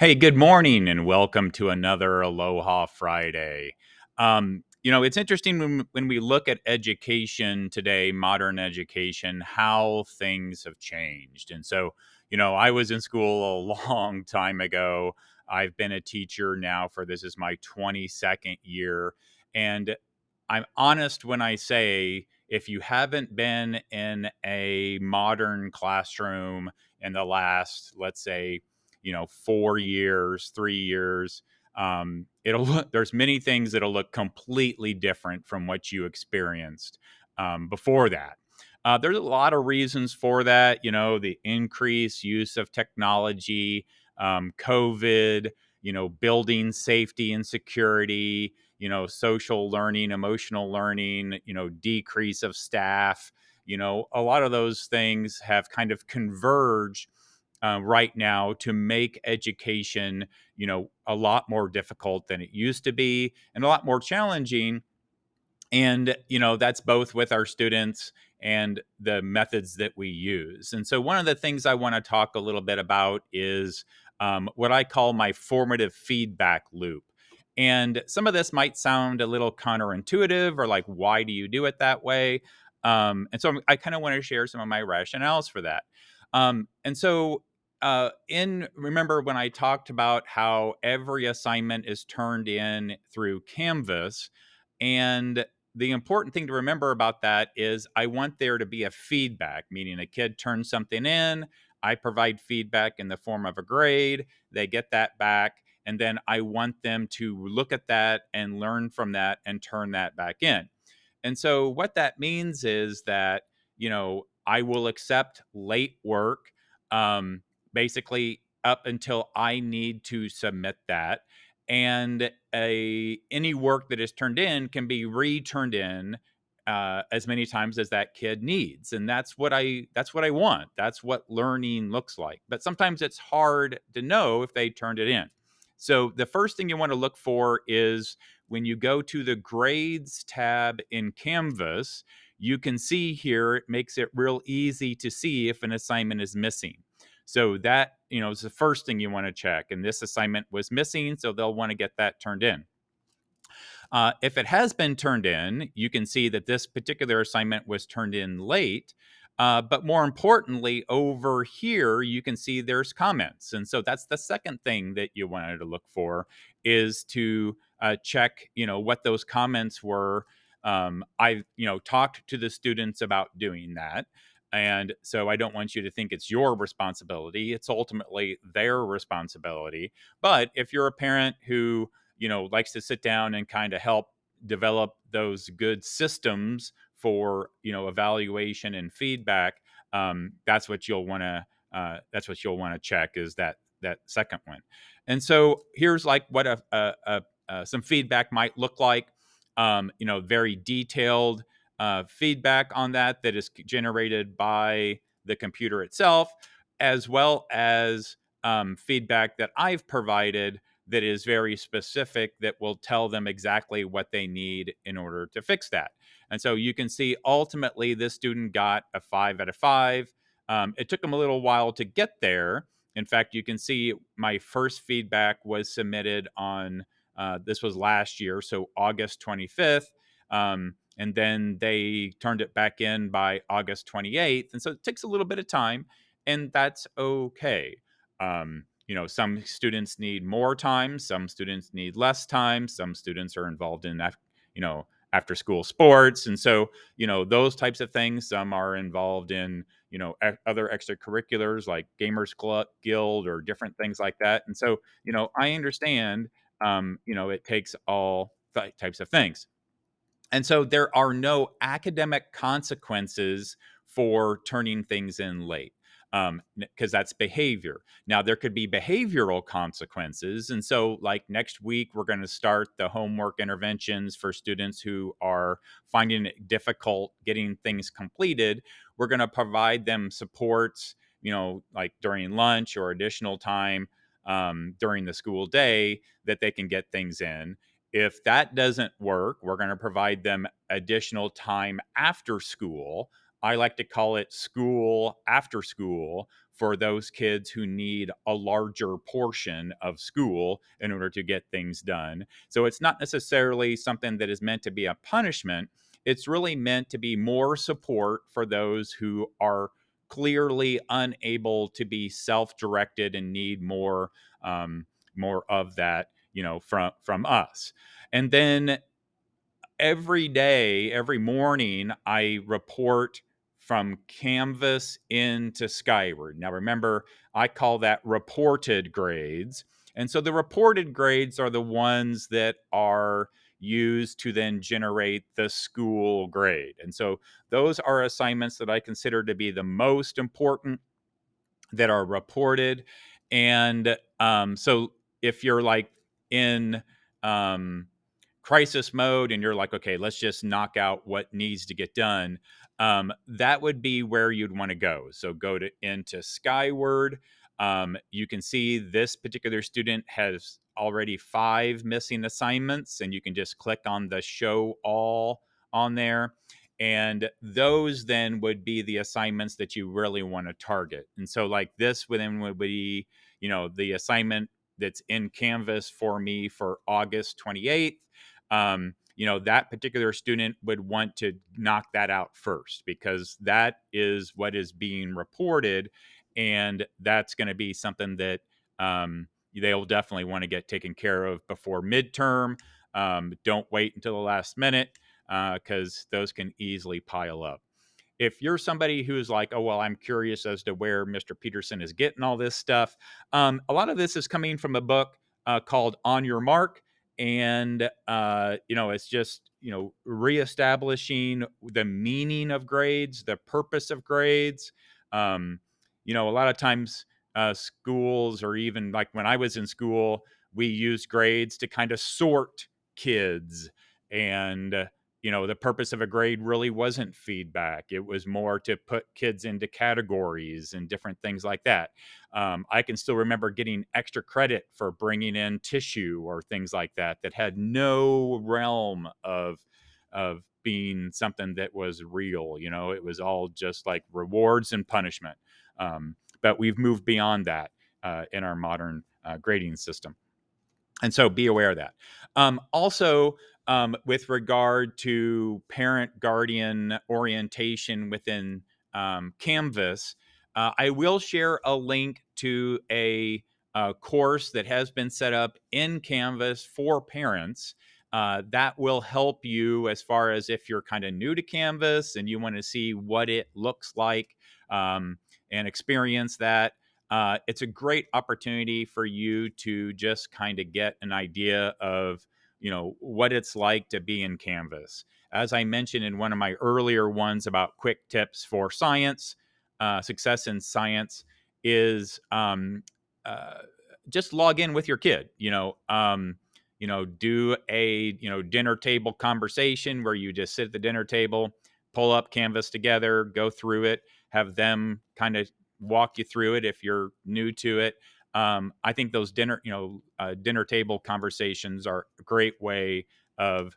Hey, good morning, and welcome to another Aloha Friday. It's interesting when we look at education today, modern education, how things have changed. I was in school a long time ago. I've been a teacher now for this is my 22nd year. And I'm honest when I say if you haven't been in a modern classroom in the last, let's say, 4 years, 3 years, there's many things that'll look completely different from what you experienced before that. There's a lot of reasons for that. The increased use of technology, COVID, building safety and security, social learning, emotional learning, decrease of staff. A lot of those things have kind of converged right now to make education, a lot more difficult than it used to be and a lot more challenging. And, that's both with our students and the methods that we use. And so, one of the things I want to talk a little bit about is what I call my formative feedback loop. And some of this might sound a little counterintuitive or like, why do you do it that way? I kind of want to share some of my rationales for that. Remember when I talked about how every assignment is turned in through Canvas, and the important thing to remember about that is I want there to be a feedback, meaning a kid turns something in, I provide feedback in the form of a grade, they get that back, and then I want them to look at that and learn from that and turn that back in. And so what that means is that, I will accept late work, um, basically up until I need to submit that. And any work that is turned in can be returned in as many times as that kid needs, and that's what I want. That's what learning looks like. But sometimes it's hard to know if they turned it in. So the first thing you want to look for is when you go to the grades tab in Canvas, you can see here it makes it real easy to see if an assignment is missing. So that, is the first thing you want to check. And this assignment was missing, so they'll want to get that turned in. If it has been turned in, you can see that this particular assignment was turned in late. But more importantly, over here, you can see there's comments. And so that's the second thing that you wanted to look for is to check, what those comments were. I've, talked to the students about doing that. And so I don't want you to think it's your responsibility. It's ultimately their responsibility. But if you're a parent who, likes to sit down and kind of help develop those good systems for, evaluation and feedback, that's what you'll want to check is that second one. And so here's like what some feedback might look like. Very detailed feedback on that is generated by the computer itself, as well as feedback that I've provided that is very specific that will tell them exactly what they need in order to fix that. And so you can see ultimately this student got a 5 out of 5. It took them a little while to get there. In fact, you can see my first feedback was submitted on, this was last year, so August 25th. And then they turned it back in by August 28th. And so it takes a little bit of time, and that's okay. Some students need more time, some students need less time, some students are involved in after school sports. And so, those types of things. Some are involved in, other extracurriculars like Gamers Club Guild or different things like that. And so, I understand, it takes all types of things. And so there are no academic consequences for turning things in late, because that's behavior. Now, there could be behavioral consequences. And so, like next week, we're going to start the homework interventions for students who are finding it difficult getting things completed. We're going to provide them supports, like during lunch or additional time during the school day that they can get things in. If that doesn't work, we're going to provide them additional time after school. I like to call it school after school for those kids who need a larger portion of school in order to get things done. So it's not necessarily something that is meant to be a punishment. It's really meant to be more support for those who are clearly unable to be self-directed and need more of that, from us. And then every day, every morning, I report from Canvas into Skyward. Now, remember, I call that reported grades. And so the reported grades are the ones that are used to then generate the school grade. And so those are assignments that I consider to be the most important that are reported. And so if you're like in um, crisis mode and you're like, okay, let's just knock out what needs to get done, that would be where you'd want to go. So go to into Skyward. You can see this particular student has already 5 missing assignments, and you can just click on the show all on there. And those then would be the assignments that you really want to target. And so, like this, would be, the assignment that's in Canvas for me for August 28th. That particular student would want to knock that out first because that is what is being reported. And that's going to be something that they'll definitely want to get taken care of before midterm. Don't wait until the last minute because those can easily pile up. If you're somebody who's like, oh, well, I'm curious as to where Mr. Peterson is getting all this stuff, a lot of this is coming from a book called On Your Mark. And, it's just, reestablishing the meaning of grades, the purpose of grades. A lot of times schools, or even like when I was in school, we used grades to kind of sort kids. And, the purpose of a grade really wasn't feedback. It was more to put kids into categories and different things like that. I can still remember getting extra credit for bringing in tissue or things like that that had no realm of being something that was real. It was all just like rewards and punishment. But we've moved beyond that in our modern grading system. And so be aware of that. Also, with regard to parent guardian orientation within Canvas, I will share a link to a course that has been set up in Canvas for parents. That will help you as far as if you're kind of new to Canvas and you want to see what it looks like and experience that. It's a great opportunity for you to just kind of get an idea of, what it's like to be in Canvas. As I mentioned in one of my earlier ones about quick tips for science, success in science is uh, just log in with your kid. Do a dinner table conversation where you just sit at the dinner table, pull up Canvas together, go through it, have them kind of walk you through it if you're new to it. I think those dinner table conversations are a great way of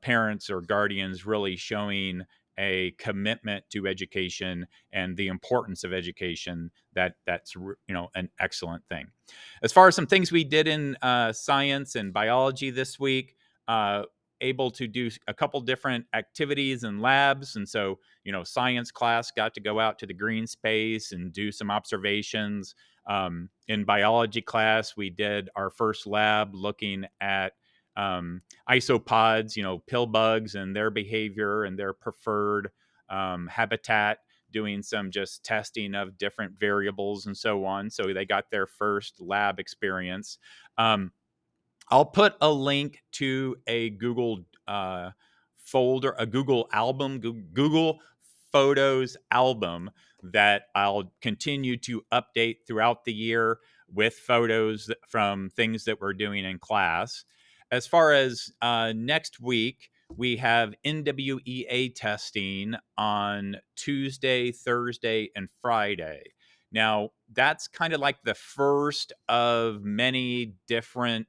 parents or guardians really showing a commitment to education and the importance of education. That's an excellent thing. As far as some things we did in science and biology this week, able to do a couple different activities and labs. And so, science class got to go out to the green space and do some observations. In biology class, we did our first lab looking at isopods, pill bugs and their behavior and their preferred habitat, doing some just testing of different variables and so on. So they got their first lab experience. I'll put a link to a Google folder, a Google album, Google Photos album that I'll continue to update throughout the year with photos from things that we're doing in class. As far as next week, we have NWEA testing on Tuesday, Thursday, and Friday. Now, that's kind of like the first of many different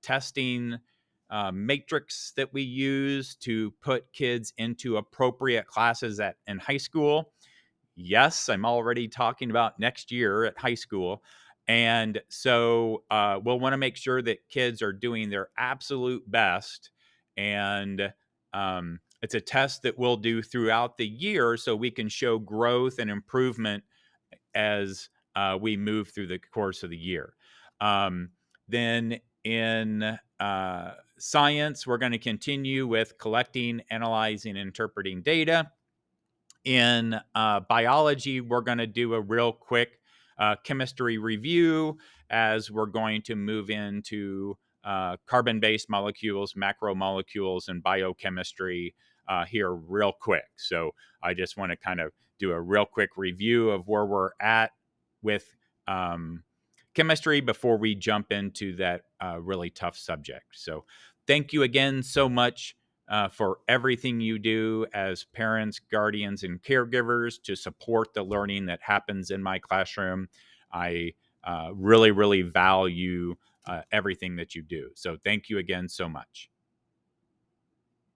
testing matrix that we use to put kids into appropriate classes in high school. Yes, I'm already talking about next year at high school. And so we'll want to make sure that kids are doing their absolute best. And it's a test that we'll do throughout the year so we can show growth and improvement as we move through the course of the year. Um, then in science, we're going to continue with collecting, analyzing, interpreting data. In biology, we're going to do a real quick chemistry review as we're going to move into carbon based molecules, macromolecules, and biochemistry here real quick. So I just want to kind of do a real quick review of where we're at with chemistry before we jump into that really tough subject. So thank you again so much for everything you do as parents, guardians, and caregivers to support the learning that happens in my classroom. I really, really value everything that you do. So thank you again so much.